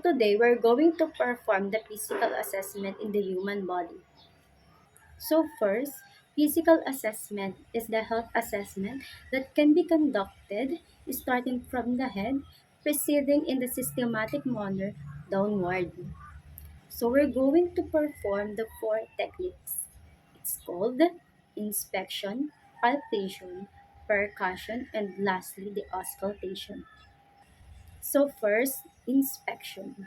today we're going to perform the physical assessment in the human body. So first, physical assessment is the health assessment that can be conducted starting from the head, proceeding in the systematic manner downward. So we're going to perform the four techniques. It's called inspection, palpation, percussion, and lastly the auscultation. So first, inspection.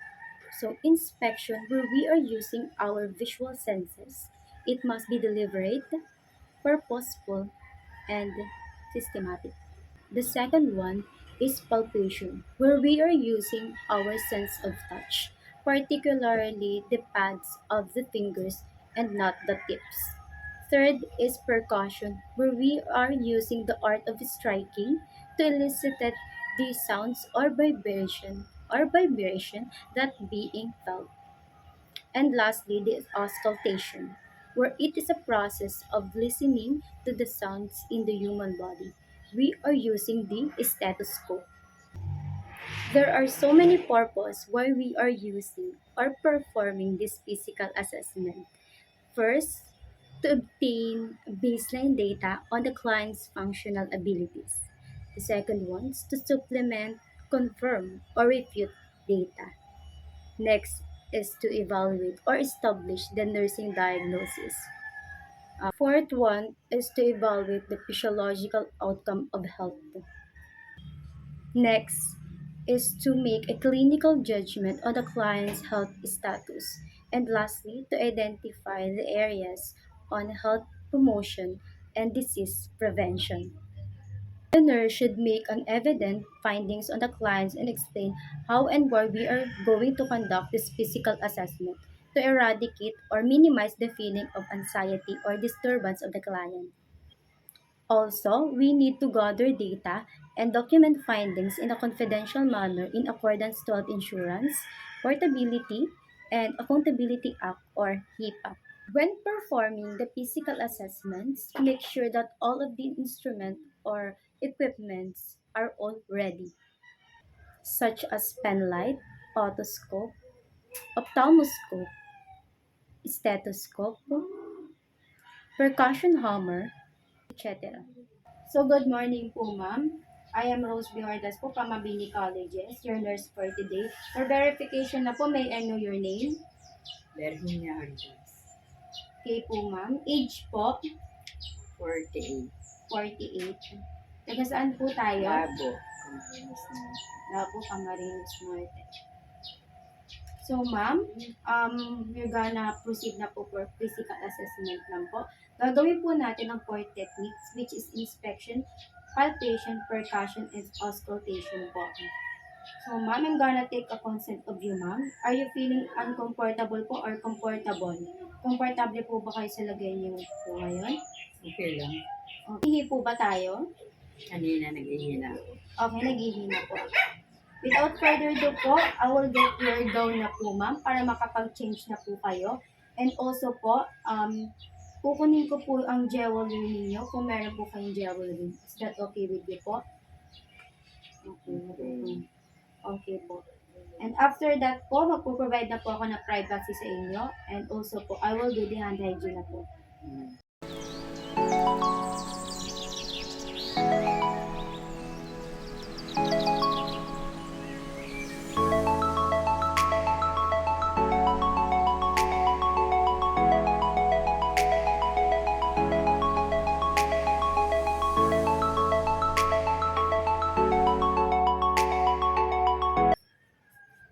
So inspection, where we are using our visual senses, it must be deliberate, purposeful, and systematic. The second one is palpation, where we are using our sense of touch, particularly the pads of the fingers and not the tips. Third is percussion, where we are using the art of striking to elicit the sounds or vibration that being felt. And lastly, the auscultation, where it is a process of listening to the sounds in the human body. We are using the stethoscope. There are so many purposes why we are using or performing this physical assessment. First, to obtain baseline data on the client's functional abilities. The second one is to supplement, confirm, or refute data. Next is to evaluate or establish the nursing diagnosis. Fourth one is to evaluate the physiological outcome of health. Next is to make a clinical judgment on the client's health status. And lastly, to identify the areas on health promotion and disease prevention. The nurse should make an evident findings on the clients and explain how and where we are going to conduct this physical assessment to eradicate or minimize the feeling of anxiety or disturbance of the client. Also, we need to gather data and document findings in a confidential manner in accordance to Health Insurance, Portability, and Accountability Act or HIPAA. When performing the physical assessments, make sure that all of the instrument or equipments are all ready, such as pen light, otoscope, ophthalmoscope, stethoscope, percussion hammer, etc. So good morning po ma'am. I am Rose Biordas po from Mabini Colleges, your nurse for today. For verification na po, may I know your name? Virginia Hernandez, Okay po ma'am. Age po? 48. 48. Taga saan po tayo? Labo, Camarines Norte. Labo, Camarines Norte. So ma'am, we're gonna proceed na po for physical assessment lang po. Gagawin po natin ang four techniques which is inspection, palpation, percussion, and auscultation po. So ma'am, I'm gonna take a consent of you ma'am. Are you feeling uncomfortable po or comfortable? Comfortable po ba kayo sa lagay niyo po ngayon? Okay lang. Hihi po ba tayo? Kanina nag-ihina. Okay, naghihina po. Without further ado po, I will get your gown na po ma'am para makapag-change na po kayo. And also po, kukunin ko po ang jewelry ninyo kung meron po kayong jewelry. Is that okay with you po? Okay. Okay po. And after that po, magpo-provide na po ako ng privacy sa inyo. And also po, I will do the hand hygiene na po.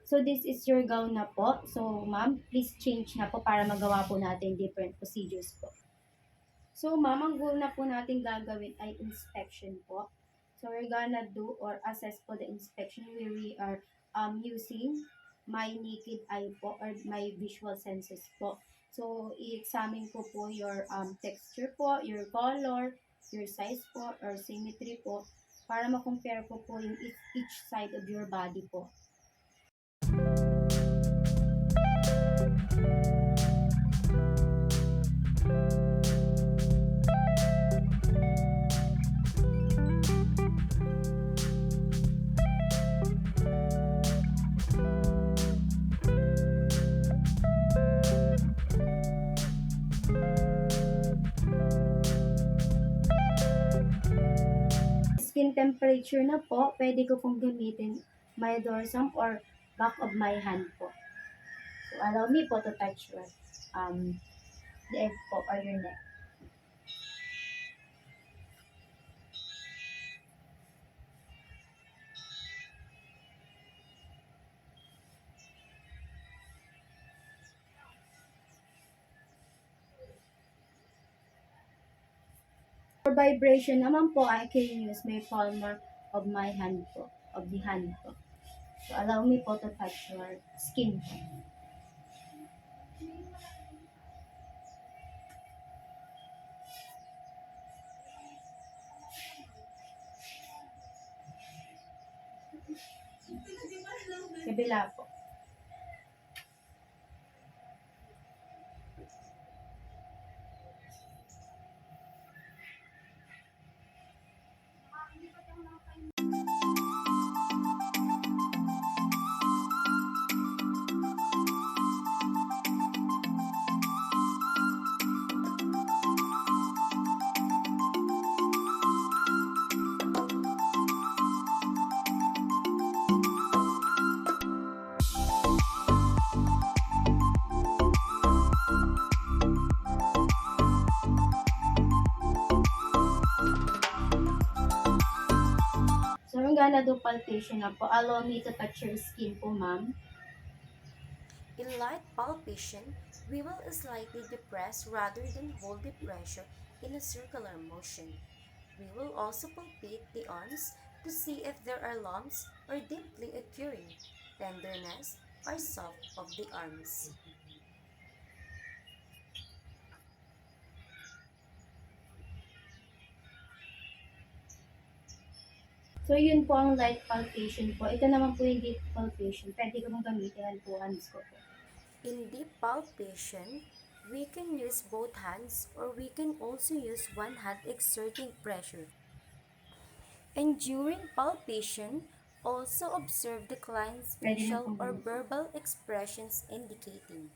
So this is your gown na po. So ma'am, please change na po para magawa po natin different procedures po. So ma'am, ang goal na po natin gagawin ay inspection po. So we're gonna do or assess po the inspection where we are using my naked eye po or my visual senses po. So i-examine ko po your texture po, your color, your size po or symmetry po para ma-compare ko po yung each side of your body po. skin temperature na po, pwede ko pong gamitin my dorsum or back of my hand po. So, allow me po to touch your leg po or your neck. For vibration naman po, I can use my palm of my hand po, of the hand po. So, allow me po to touch your skin po. Kabila po. So, I'm gonna do palpation na po. Allow me to touch your skin po, ma'am. In light palpation, we will slightly depress rather than hold the pressure in a circular motion. We will also palpate the arms to see if there are lumps or deeply occurring tenderness or soft of the arms. So, yun po ang light palpation po. Ito naman po yung deep palpation. Pwede ko mong gamitin ang two hands ko po. In deep palpation, we can use both hands or we can also use one hand exerting pressure. And during palpation, also observe the client's Pwede na facial pong or gamitin. verbal expressions indicating.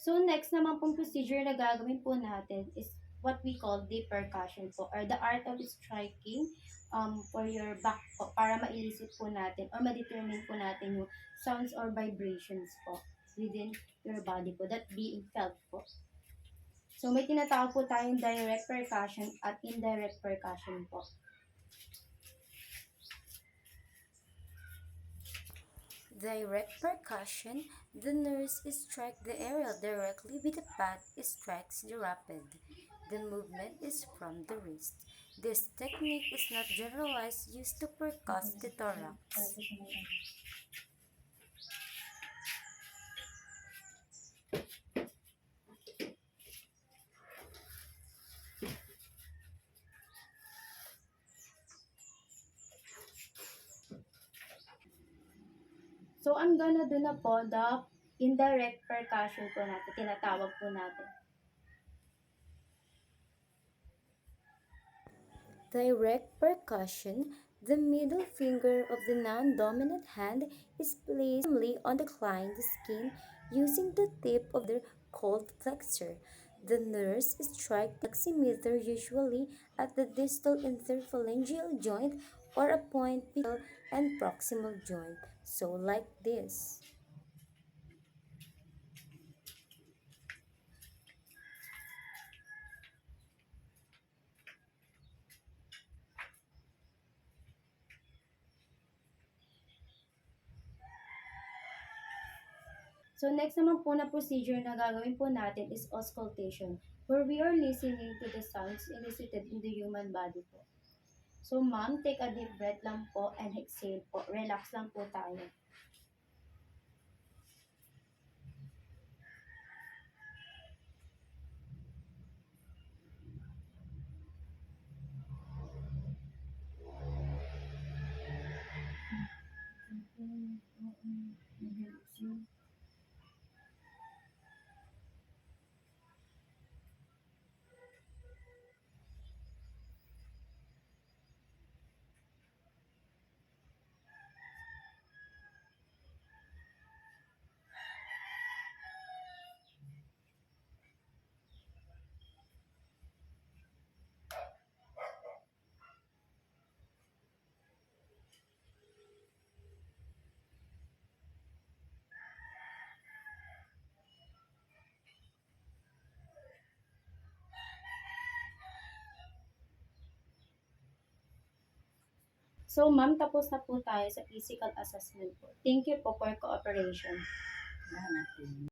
So, next naman pong procedure na gagawin po natin is what we call deep percussion po or the art of striking for your back po para mailisip po natin or ma-determine po natin yung sounds or vibrations po within your body po that being felt po. So, may tinatawag po tayong direct percussion at indirect percussion po. Direct percussion, the nurse strikes the area directly with a pad strikes the rapid. The movement is from the wrist. This technique is not generalized used to percuss the thorax. So, I'm gonna do na po the indirect percussion po natin, tinatawag po natin. Direct percussion, the middle finger of the non-dominant hand is placed firmly on the client's skin using the tip of their cold flexor. The nurse strikes the oximeter usually at the distal interphalangeal joint or a point between and proximal joint. So like this. So, next naman po na procedure na gagawin po natin is auscultation, where we are listening to the sounds elicited in the human body po. So, ma'am, take a deep breath lang po and exhale po. Relax lang po tayo. So, ma'am, tapos na po tayo sa physical assessment po. Thank you po for cooperation. Salamat din.